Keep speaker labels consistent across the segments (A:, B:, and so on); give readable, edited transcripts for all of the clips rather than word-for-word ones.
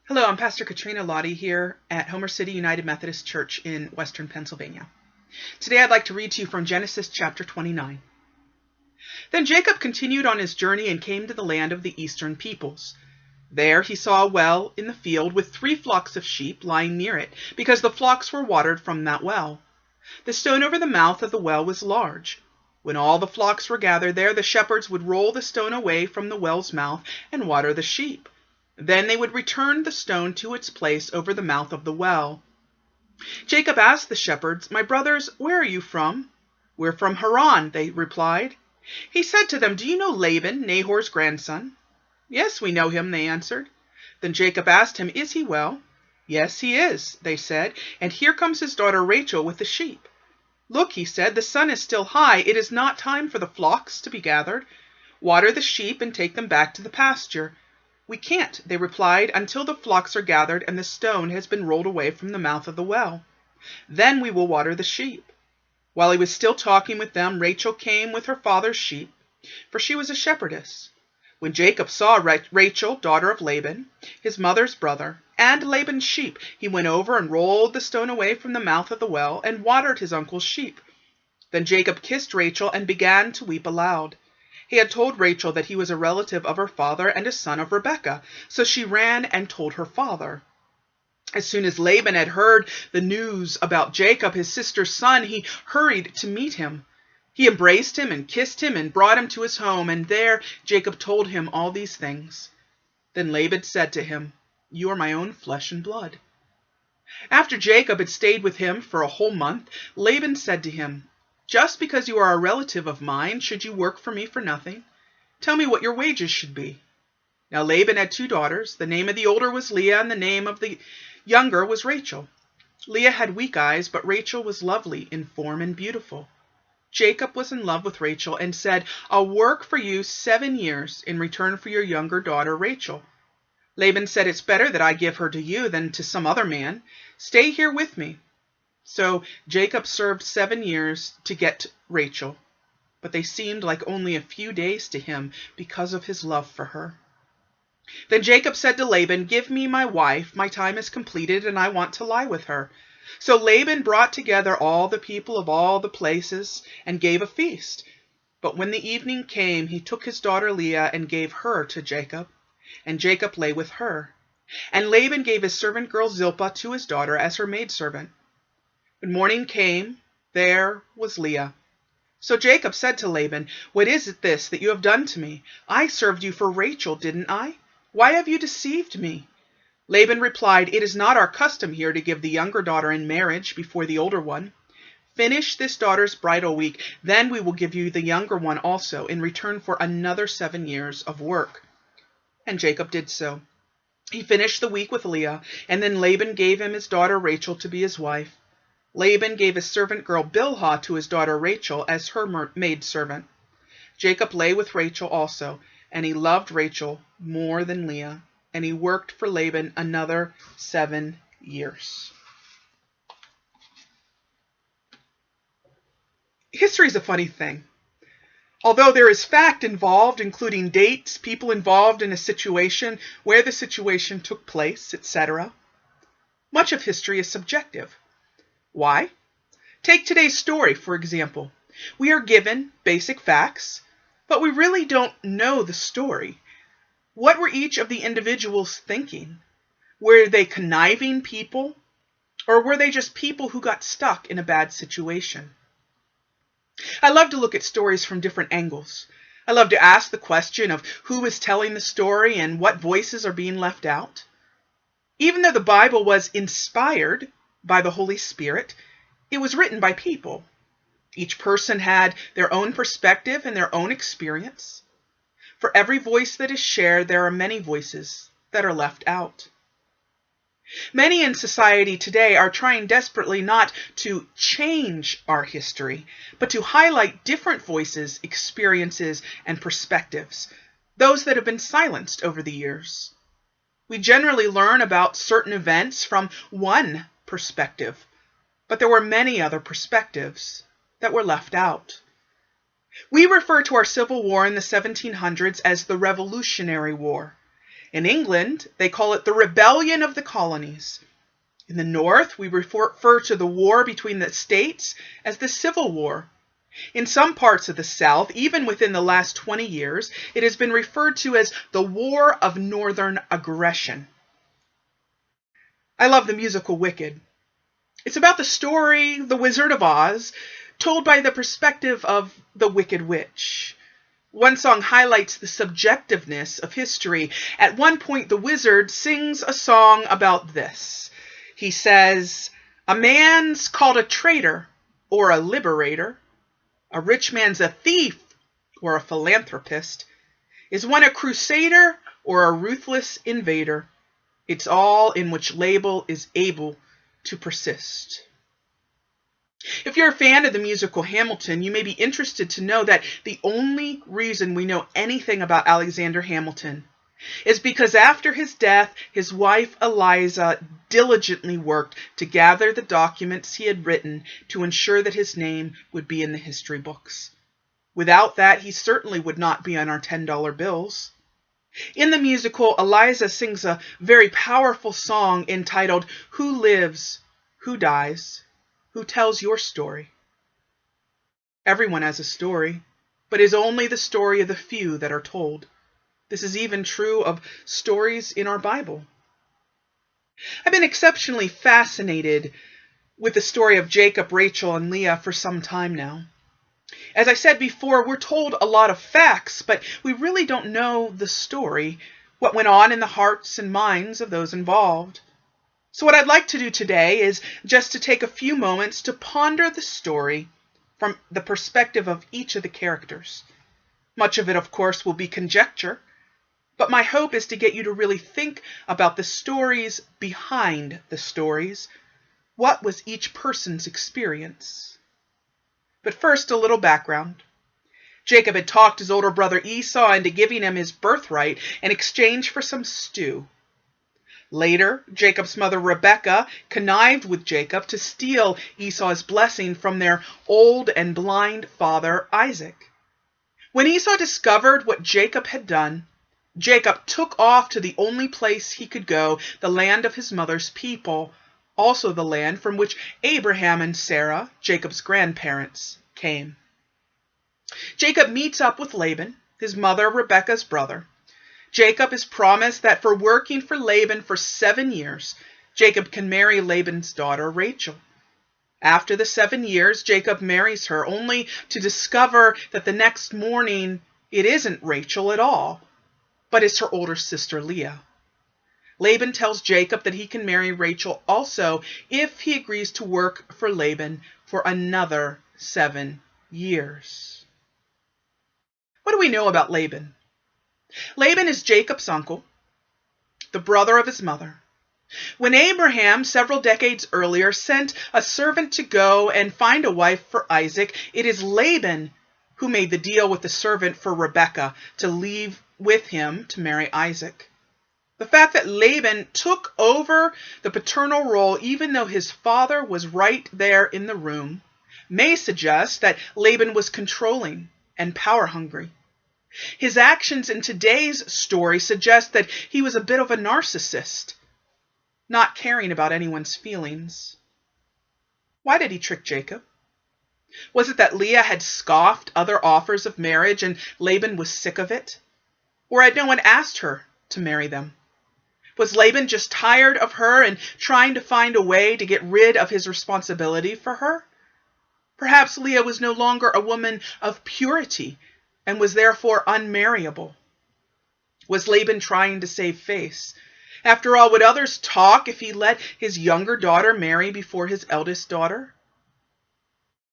A: Hello, I'm Pastor Katrina Lottie here at Homer City United Methodist Church in Western Pennsylvania. Today I'd like to read to you from Genesis chapter 29. Then Jacob continued on his journey and came to the land of the eastern peoples. There he saw a well in the field with 3 flocks of sheep lying near it, because the flocks were watered from that well. The stone over the mouth of the well was large. When all the flocks were gathered there, the shepherds would roll the stone away from the well's mouth and water the sheep. Then they would return the stone to its place over the mouth of the well. Jacob asked the shepherds, "My brothers, where are you from?" "We're from Haran," they replied. He said to them, "Do you know Laban, Nahor's grandson?" "Yes, we know him," they answered. Then Jacob asked him, "Is he well?" "Yes, he is," they said, "and here comes his daughter Rachel with the sheep." "Look," he said, "the sun is still high. It is not time for the flocks to be gathered. Water the sheep and take them back to the pasture." "We can't," they replied, "until the flocks are gathered and the stone has been rolled away from the mouth of the well. Then we will water the sheep." While he was still talking with them, Rachel came with her father's sheep, for she was a shepherdess. When Jacob saw Rachel, daughter of Laban, his mother's brother, and Laban's sheep, he went over and rolled the stone away from the mouth of the well and watered his uncle's sheep. Then Jacob kissed Rachel and began to weep aloud. He had told Rachel that he was a relative of her father and a son of Rebekah, so she ran and told her father. As soon as Laban had heard the news about Jacob, his sister's son, he hurried to meet him. He embraced him and kissed him and brought him to his home, and there Jacob told him all these things. Then Laban said to him, "You are my own flesh and blood." After Jacob had stayed with him for a whole month, Laban said to him, "Just because you are a relative of mine, should you work for me for nothing? Tell me what your wages should be." Now Laban had 2 daughters. The name of the older was Leah, and the name of the younger was Rachel. Leah had weak eyes, but Rachel was lovely in form and beautiful. Jacob was in love with Rachel and said, "I'll work for you 7 years in return for your younger daughter Rachel." Laban said, "It's better that I give her to you than to some other man. Stay here with me." So Jacob served 7 years to get Rachel, but they seemed like only a few days to him because of his love for her. Then Jacob said to Laban, "Give me my wife. My time is completed, and I want to lie with her." So Laban brought together all the people of all the places and gave a feast. But when the evening came, he took his daughter Leah and gave her to Jacob, and Jacob lay with her. And Laban gave his servant girl Zilpah to his daughter as her maidservant. When morning came, there was Leah. So Jacob said to Laban, "What is this that you have done to me? I served you for Rachel, didn't I? Why have you deceived me?" Laban replied, "It is not our custom here to give the younger daughter in marriage before the older one. Finish this daughter's bridal week, then we will give you the younger one also in return for another 7 years of work." And Jacob did so. He finished the week with Leah, and then Laban gave him his daughter Rachel to be his wife. Laban gave his servant girl Bilhah to his daughter Rachel as her maidservant. Jacob lay with Rachel also, and he loved Rachel more than Leah, and he worked for Laban another 7 years. History is a funny thing. Although there is fact involved, including dates, people involved in a situation, where the situation took place, etc., much of history is subjective. Why? Take today's story, for example. We are given basic facts, but we really don't know the story. What were each of the individuals thinking? Were they conniving people, or were they just people who got stuck in a bad situation? I love to look at stories from different angles. I love to ask the question of who is telling the story and what voices are being left out. Even though the Bible was inspired by the Holy Spirit, it was written by people. Each person had their own perspective and their own experience. For every voice that is shared, there are many voices that are left out. Many in society today are trying desperately not to change our history, but to highlight different voices, experiences, and perspectives, those that have been silenced over the years. We generally learn about certain events from one perspective, but there were many other perspectives that were left out. We refer to our Civil War in the 1700s as the Revolutionary War. In England, they call it the Rebellion of the Colonies. In the North, we refer to the war between the states as the Civil War. In some parts of the South, even within the last 20 years, it has been referred to as the War of Northern Aggression. I love the musical Wicked. It's about the story, The Wizard of Oz, told by the perspective of the Wicked Witch. One song highlights the subjectiveness of history. At one point, the wizard sings a song about this. He says, "A man's called a traitor or a liberator. A rich man's a thief or a philanthropist. Is one a crusader or a ruthless invader? It's all in which label is able to persist." If you're a fan of the musical Hamilton, you may be interested to know that the only reason we know anything about Alexander Hamilton is because after his death, his wife Eliza diligently worked to gather the documents he had written to ensure that his name would be in the history books. Without that, he certainly would not be on our $10 bills. In the musical, Eliza sings a very powerful song entitled, "Who Lives? Who Dies? Who tells your story?" Everyone has a story, but it is only the story of the few that are told. This is even true of stories in our Bible. I've been exceptionally fascinated with the story of Jacob, Rachel, and Leah for some time now. As I said before, we're told a lot of facts, but we really don't know the story, what went on in the hearts and minds of those involved. So what I'd like to do today is just to take a few moments to ponder the story from the perspective of each of the characters. Much of it, of course, will be conjecture, but my hope is to get you to really think about the stories behind the stories. What was each person's experience? But first, a little background. Jacob had talked his older brother Esau into giving him his birthright in exchange for some stew. Later, Jacob's mother Rebekah connived with Jacob to steal Esau's blessing from their old and blind father Isaac. When Esau discovered what Jacob had done, Jacob took off to the only place he could go, the land of his mother's people, also the land from which Abraham and Sarah, Jacob's grandparents, came. Jacob meets up with Laban, his mother Rebekah's brother. Jacob is promised that for working for Laban for 7 years, Jacob can marry Laban's daughter Rachel. After the 7 years, Jacob marries her, only to discover that the next morning it isn't Rachel at all, but it's her older sister Leah. Laban tells Jacob that he can marry Rachel also if he agrees to work for Laban for another 7 years. What do we know about Laban? Laban is Jacob's uncle, the brother of his mother. When Abraham, several decades earlier, sent a servant to go and find a wife for Isaac, it is Laban who made the deal with the servant for Rebekah to leave with him to marry Isaac. The fact that Laban took over the paternal role, even though his father was right there in the room, may suggest that Laban was controlling and power-hungry. His actions in today's story suggest that he was a bit of a narcissist, not caring about anyone's feelings. Why did he trick Jacob? Was it that Leah had scoffed other offers of marriage and Laban was sick of it? Or had no one asked her to marry them? Was Laban just tired of her and trying to find a way to get rid of his responsibility for her? Perhaps Leah was no longer a woman of purity and was therefore unmarriable. Was Laban trying to save face? After all, would others talk if he let his younger daughter marry before his eldest daughter?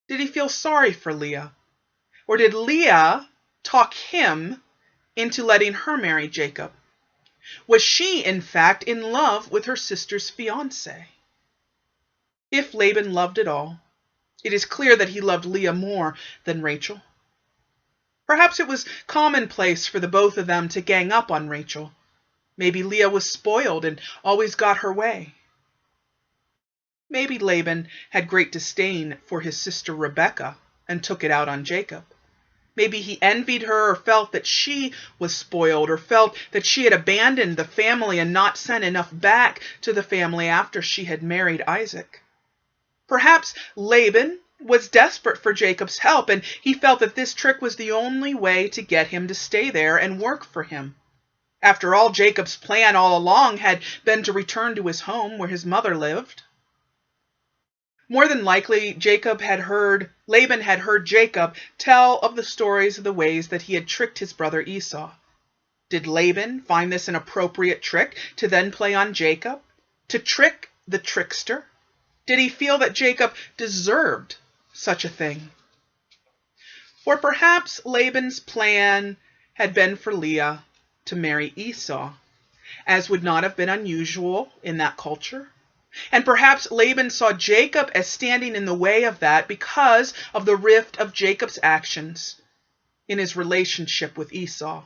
A: Did he feel sorry for Leah? Or did Leah talk him into letting her marry Jacob? Was she, in fact, in love with her sister's fiancé? If Laban loved at all, it is clear that he loved Leah more than Rachel. Perhaps it was commonplace for the both of them to gang up on Rachel. Maybe Leah was spoiled and always got her way. Maybe Laban had great disdain for his sister Rebekah and took it out on Jacob. Maybe he envied her or felt that she was spoiled or felt that she had abandoned the family and not sent enough back to the family after she had married Isaac. Perhaps Laban was desperate for Jacob's help, and he felt that this trick was the only way to get him to stay there and work for him. After all, Jacob's plan all along had been to return to his home where his mother lived. More than likely, Laban had heard Jacob tell of the stories of the ways that he had tricked his brother Esau. Did Laban find this an appropriate trick to then play on Jacob? To trick the trickster? Did he feel that Jacob deserved such a thing? Or perhaps Laban's plan had been for Leah to marry Esau, as would not have been unusual in that culture. And perhaps Laban saw Jacob as standing in the way of that because of the rift of Jacob's actions in his relationship with Esau.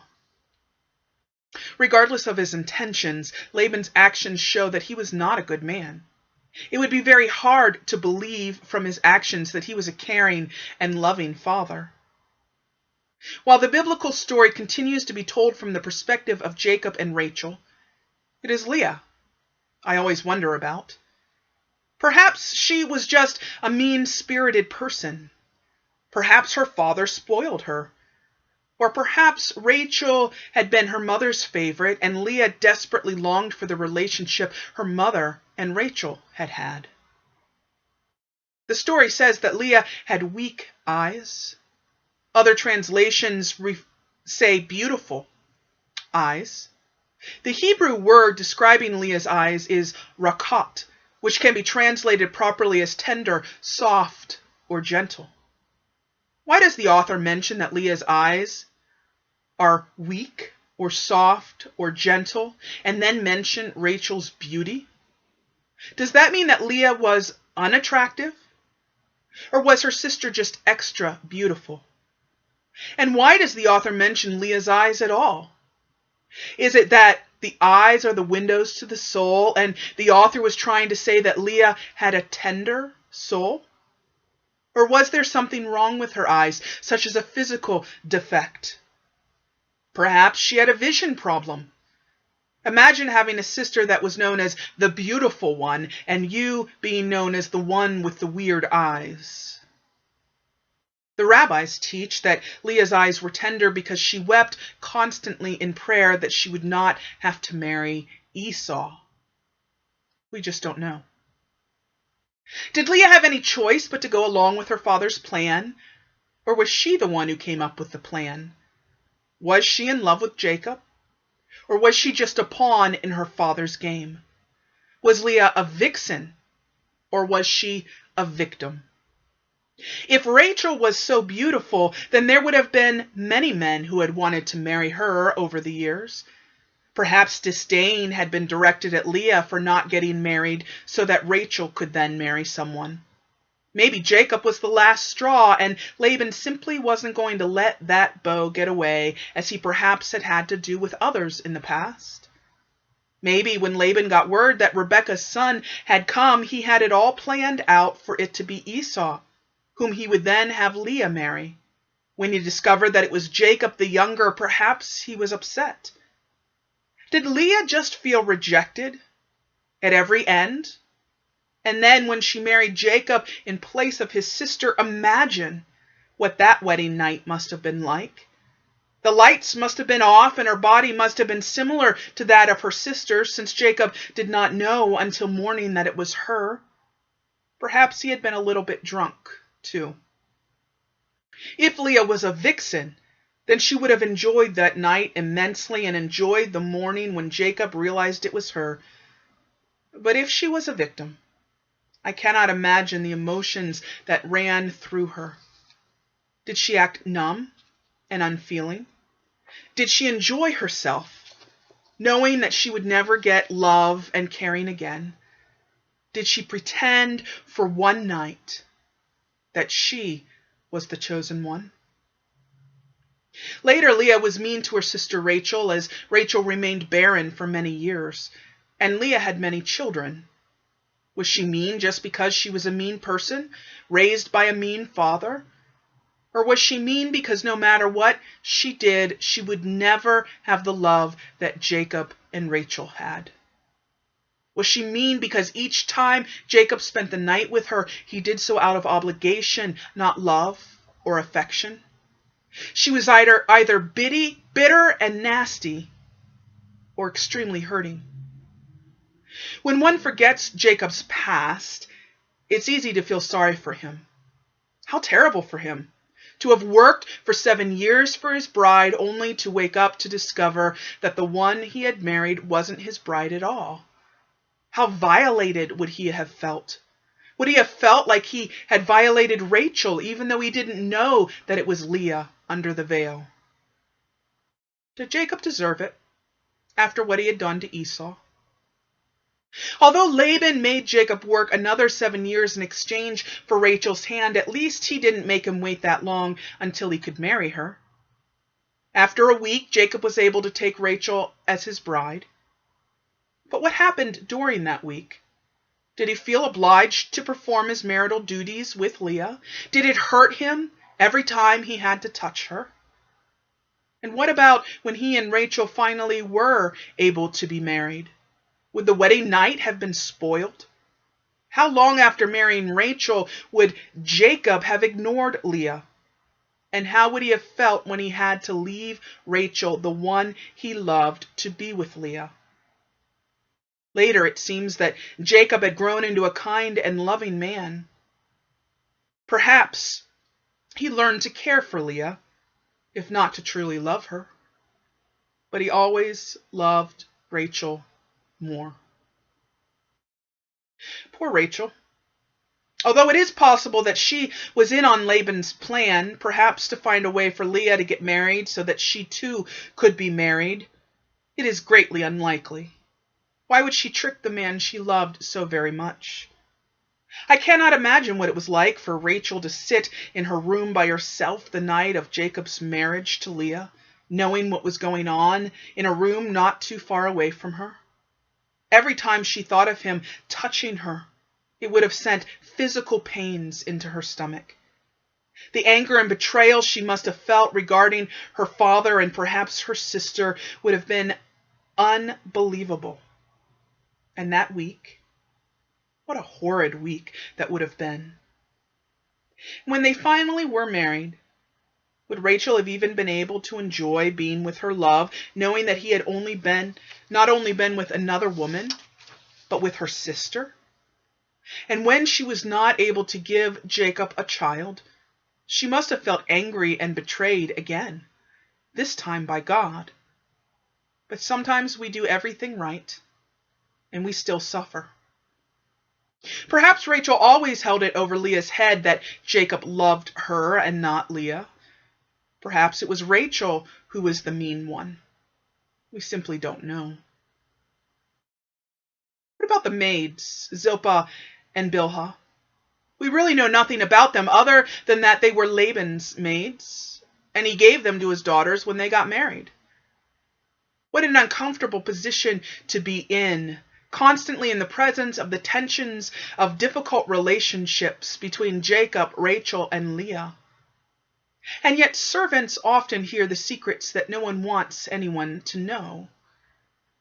A: Regardless of his intentions, Laban's actions show that he was not a good man. It would be very hard to believe from his actions that he was a caring and loving father. While the biblical story continues to be told from the perspective of Jacob and Rachel, it is Leah I always wonder about. Perhaps she was just a mean-spirited person. Perhaps her father spoiled her. Or perhaps Rachel had been her mother's favorite, and Leah desperately longed for the relationship her mother and Rachel had had. The story says that Leah had weak eyes. Other translations say beautiful eyes. The Hebrew word describing Leah's eyes is rakot, which can be translated properly as tender, soft, or gentle. Why does the author mention that Leah's eyes are weak, or soft, or gentle, and then mention Rachel's beauty? Does that mean that Leah was unattractive? Or was her sister just extra beautiful? And why does the author mention Leah's eyes at all? Is it that the eyes are the windows to the soul, and the author was trying to say that Leah had a tender soul? Or was there something wrong with her eyes, such as a physical defect? Perhaps she had a vision problem. Imagine having a sister that was known as the beautiful one, and you being known as the one with the weird eyes. The rabbis teach that Leah's eyes were tender because she wept constantly in prayer that she would not have to marry Esau. We just don't know. Did Leah have any choice but to go along with her father's plan? Or was she the one who came up with the plan? Was she in love with Jacob? Or was she just a pawn in her father's game? Was Leah a vixen? Or was she a victim? If Rachel was so beautiful, then there would have been many men who had wanted to marry her over the years. Perhaps disdain had been directed at Leah for not getting married so that Rachel could then marry someone. Maybe Jacob was the last straw, and Laban simply wasn't going to let that beau get away, as he perhaps had had to do with others in the past. Maybe when Laban got word that Rebekah's son had come, he had it all planned out for it to be Esau, whom he would then have Leah marry. When he discovered that it was Jacob the younger, perhaps he was upset. Did Leah just feel rejected at every end? And then when she married Jacob in place of his sister, imagine what that wedding night must have been like. The lights must have been off, and her body must have been similar to that of her sister, since Jacob did not know until morning that it was her. Perhaps he had been a little bit drunk, too. If Leah was a vixen, then she would have enjoyed that night immensely and enjoyed the morning when Jacob realized it was her. But if she was a victim, I cannot imagine the emotions that ran through her. Did she act numb and unfeeling? Did she enjoy herself, knowing that she would never get love and caring again? Did she pretend for one night that she was the chosen one? Later, Leah was mean to her sister Rachel, as Rachel remained barren for many years, and Leah had many children. Was she mean just because she was a mean person, raised by a mean father? Or was she mean because no matter what she did, she would never have the love that Jacob and Rachel had? Was she mean because each time Jacob spent the night with her, he did so out of obligation, not love or affection? She was either bitter and nasty, or extremely hurting. When one forgets Jacob's past, it's easy to feel sorry for him. How terrible for him to have worked for 7 years for his bride, only to wake up to discover that the one he had married wasn't his bride at all. How violated would he have felt? Would he have felt like he had violated Rachel, even though he didn't know that it was Leah under the veil? Did Jacob deserve it after what he had done to Esau? Although Laban made Jacob work another 7 years in exchange for Rachel's hand, at least he didn't make him wait that long until he could marry her. After a week, Jacob was able to take Rachel as his bride. But what happened during that week? Did he feel obliged to perform his marital duties with Leah? Did it hurt him every time he had to touch her? And what about when he and Rachel finally were able to be married? Would the wedding night have been spoiled? How long after marrying Rachel would Jacob have ignored Leah? And how would he have felt when he had to leave Rachel, the one he loved, to be with Leah? Later, it seems that Jacob had grown into a kind and loving man. Perhaps he learned to care for Leah, if not to truly love her. But he always loved Rachel more. Poor Rachel. Although it is possible that she was in on Laban's plan, perhaps to find a way for Leah to get married so that she too could be married, it is greatly unlikely. Why would she trick the man she loved so very much? I cannot imagine what it was like for Rachel to sit in her room by herself the night of Jacob's marriage to Leah, knowing what was going on in a room not too far away from her. Every time she thought of him touching her, it would have sent physical pains into her stomach. The anger and betrayal she must have felt regarding her father and perhaps her sister would have been unbelievable. And that week, what a horrid week that would have been. When they finally were married, would Rachel have even been able to enjoy being with her love, knowing that he had not only been with another woman, but with her sister? And when she was not able to give Jacob a child, she must have felt angry and betrayed again, this time by God. But sometimes we do everything right, and we still suffer. Perhaps Rachel always held it over Leah's head that Jacob loved her and not Leah. Perhaps it was Rachel who was the mean one. We simply don't know. What about the maids, Zilpah and Bilhah? We really know nothing about them other than that they were Laban's maids, and he gave them to his daughters when they got married. What an uncomfortable position to be in, constantly in the presence of the tensions of difficult relationships between Jacob, Rachel, and Leah. And yet servants often hear the secrets that no one wants anyone to know.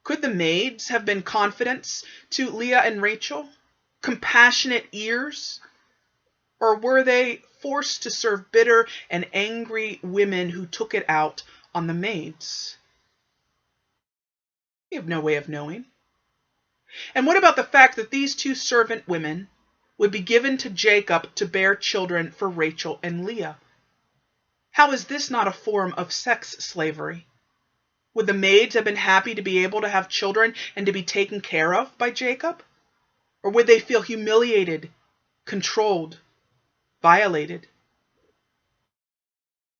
A: Could the maids have been confidants to Leah and Rachel? Compassionate ears? Or were they forced to serve bitter and angry women who took it out on the maids? We have no way of knowing. And what about the fact that these two servant women would be given to Jacob to bear children for Rachel and Leah? How is this not a form of sex slavery? Would the maids have been happy to be able to have children and to be taken care of by Jacob? Or would they feel humiliated, controlled, violated?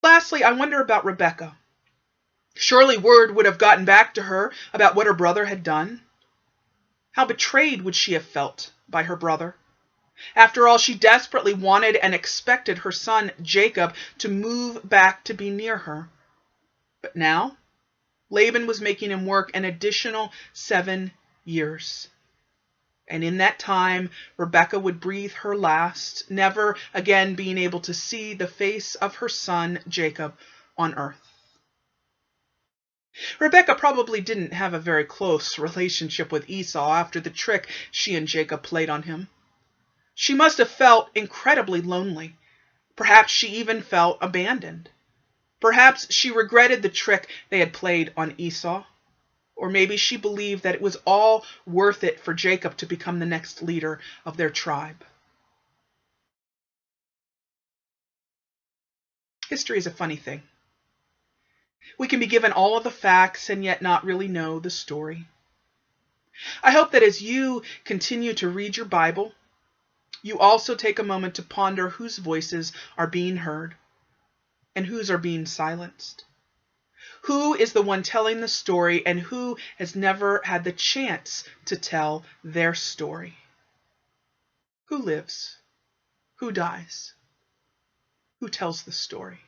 A: Lastly, I wonder about Rebecca. Surely word would have gotten back to her about what her brother had done. How betrayed would she have felt by her brother? After all, she desperately wanted and expected her son Jacob to move back to be near her. But now, Laban was making him work an additional 7 years. And in that time, Rebekah would breathe her last, never again being able to see the face of her son Jacob on earth. Rebekah probably didn't have a very close relationship with Esau after the trick she and Jacob played on him. She must have felt incredibly lonely. Perhaps she even felt abandoned. Perhaps she regretted the trick they had played on Esau. Or maybe she believed that it was all worth it for Jacob to become the next leader of their tribe. History is a funny thing. We can be given all of the facts and yet not really know the story. I hope that as you continue to read your Bible, you also take a moment to ponder whose voices are being heard and whose are being silenced. Who is the one telling the story and who has never had the chance to tell their story? Who lives? Who dies? Who tells the story?